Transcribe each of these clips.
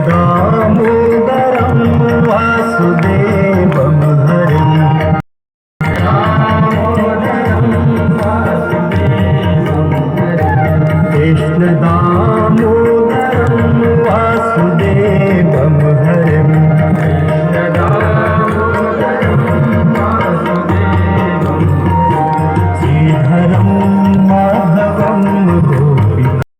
दामोदरं वासुदेवं हरिं कृष्ण दामोदरं वासुदेवं हरिं श्रीधरं माधवं गोपिकावल्लभम्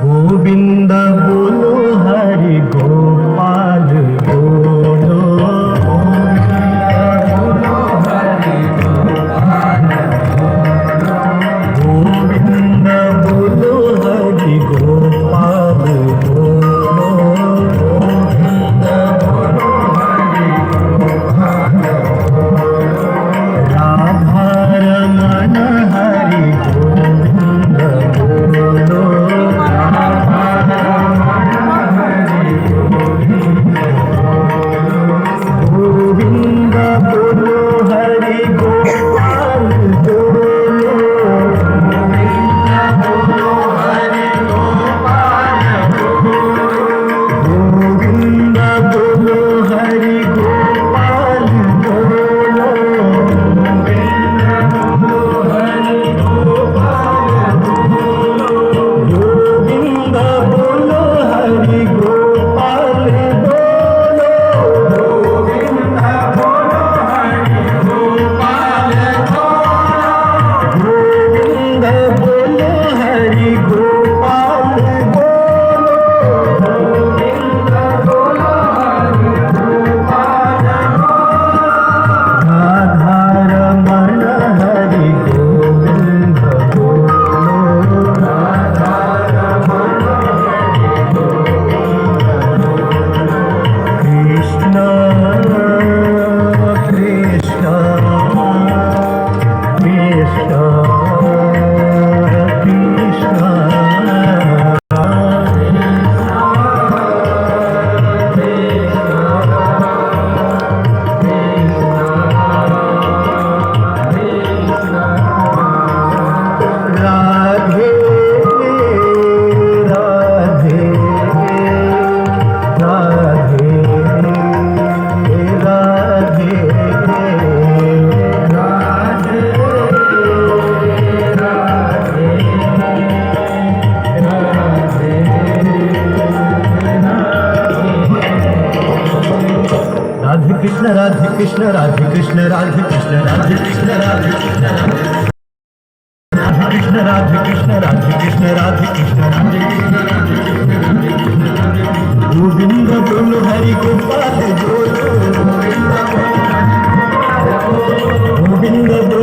गोविंद बोलो हरि गोपाल बोलो गोविंद बोलो हरि गोपाल बोलो राधा रमण हरि गोविंद बोलो गोविंद बोलो हरि गोपाल बोलो गोविंद बोलो हरि गोपाल बोलो गोविंद बोलो हरि गोपाल गोविंद बोलो हरि गोपाल राधा रमण हरि गोविंद बोलो कृष्ण कृष्ण कृष्ण राधे राधे राधे राधे राधे कृष्ण राधे कृष्ण राधे कृष्ण राधे कृष्ण राधे कृष्ण राधे कृष्ण राधे कृष्ण राधे कृष्ण राधे गोविंद बोलो हरि गोपाल बोलो गोविंद बोलो